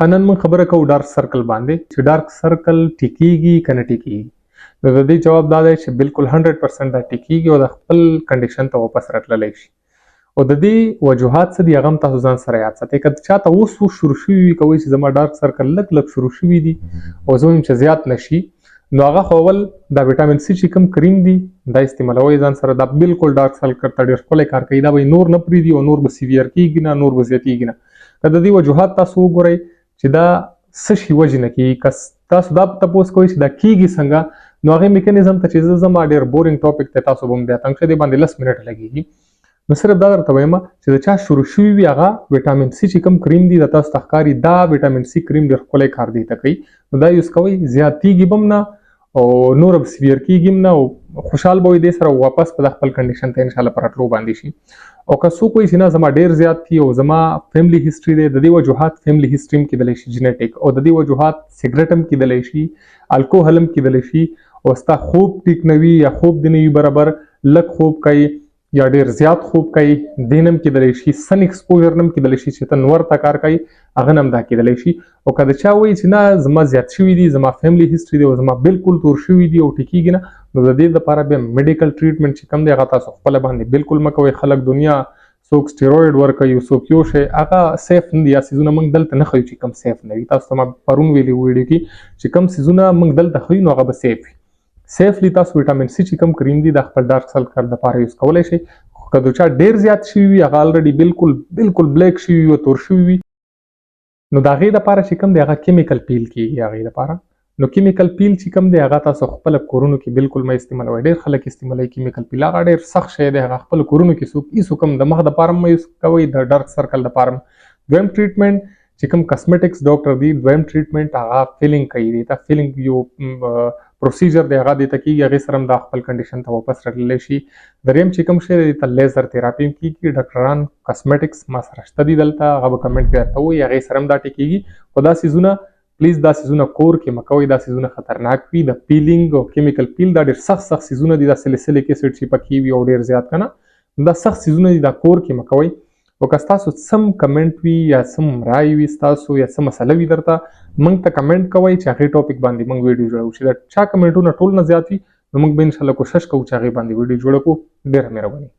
نن موږ خبره کوو ډارک سرکل باندې چې ډارک سرکل ټیکيږي کنه ټیکيږي. نو د دې جواب دا دی چې بالکل 100% دا ټیکيږي او د خپل کنډیشن ته واپس راتللی شي. او د دې وجوهات څه دي هغه هم تاسو ځان سره یاد ساتئ. که چاته اوس شروع شوي وي کوئ چې زما ډارک سرکل لږ شروع شوي دي او زه وایم چې زیات نشي، نو هغه خو اول دا ویټامین سي چې کوم کریم دی دا استعمالوئ ځان سره. دا بالکل ډارک سرکل ته ډېر ښکلی کار کوي. دا به نور نه پرېږدي او نور به سیویر کېږي نه، نور به زیاتېږي نه. که د دې وجوهات تاسو وګورئ چې دا څه شي وجې نه کېږي، که تاسو دا تپوس کوئ چې دا کېږي څنګه، نو هغې میکانیزم ته چې زه ځم ډېر بورینګ ټاپک دی، تاسو به هم بیا تنګ شئ، دې باندې 10 منټه لګېږي. نو صرف دا درته وایم چې د چا شروع شوي وي هغه ویټامین سی چې کوم کریم دی د تاسو ته ښکاري دا ویټامین سی کریم ډېر ښکلی کار دی ته کوي، نو دا یوز کوئ. زیاتېږي به هم نه او نور به سیویر کېږي هم نه او خوشحال به وي دې سره واپس به د خپل کنډیشن ته انشاءالله په راتلو باندې شي. او که څوک وایي چې نه زما ډېر زیات دي او زما فیملی هسټري دی، د دې وجوهات فیملی هسټري هم کېدلی شي جینیټیک، او د دې وجوهات سګرټ هم کېدلی شي، الکوهل هم کېدلی شي، او ستا خوب ټیک نه وي یا خوب دې نه وي برابر، لږ خوب کوي یا ډېر زیات خوب کوي، دین هم کېدلی شي. سن ایکسپوژر نه هم کېدلی شي چې ته نور ته کار کوي، هغه نه هم دا کېدلی شي. او که د چا وایي چې نه زما زیات شوي دي، زما فیملی هسټري دی او زما بالکل تور شوي دي او ټیکېږي نه، نو د دې دپاره بیا میډیکل ټریټمنټ چې کوم دی هغه تاسو خپله باندې بالکل مه کوئ. خلک دنیا څوک سټیرویډ ورکوي، څوک یو شی، هغه سیف نه دي. یا څیزونه موږ دلته نه ښیو چې کوم سیف نه وي. تاسو ته ما پرون ویلي ویډیو کې چې کوم څیزونه موږ دلته ښیو نو هغه به سیف وي. سیفلی تاسو ویټامین سی چې کوم کریم دی د خپل ډارک سرکل لپاره یوز کولی شئ. خو که د چا ډېر زیات شوي وي، هغه الریډي بالکل بلیک شوي وي او تور شوي وي، نو د هغې دپاره چې کوم دی هغه کیمیکل پیل کېږي هغې دپاره. نو کیمیکل پیل چې کوم دی هغه تاسو خپله کورونو کې بالکل مه استعمالوئ. ډېر خلک استعمالوي کیمیکل پیل، هغه ډېر سخت شی دی، هغه خپل کورونو کې څوک هېڅوک هم د مخ دپاره هم مه یوز کوئ، د ډارک سرکل دپاره هم. دویم ټریټمنټ چې کوم کاسمیټکس ډاکټر دی، دویم ټریټمنټ هغه فیلینګ کوي. دی ته فیلینګ یو پروسیجر دی، هغه دی ته کېږي، هغې سره هم دا خپل کنډیشن ته واپس راتللی شي. دریم چې کوم شی دی ته لیزر تھراپي هم کېږي. ډاکټران کاسمیټکس ما سره شته دي دلته، هغه به کمنټ کې درته ووایي، هغې سره هم دا ټیکېږي. خو دا څیزونه پلیز دا څیزونه کور کې مه کوئ، دا څیزونه خطرناک وي. د پیلینګ او کیمیکل پیل دا ډېر سخت څیزونه دي، دا سلیسلیک اسیډ چې پکې وي او ډېر زیات که نه، دا سخت څیزونه دي، دا کور کې مه کوئ. او که ستاسو څه کمنټ وي یا څه رای وي ستاسو یا څه مسله وي درته، موږ ته کمنټ کوئ چې هغې ټاپک باندې موږ ویډیو جوړوو. چې د چا کمنټونه ټول نه زیات وي نو موږ به انشاءالله کوشش کوو چې هغې باندې ویډیو جوړه کړو. ډېره مهرباني.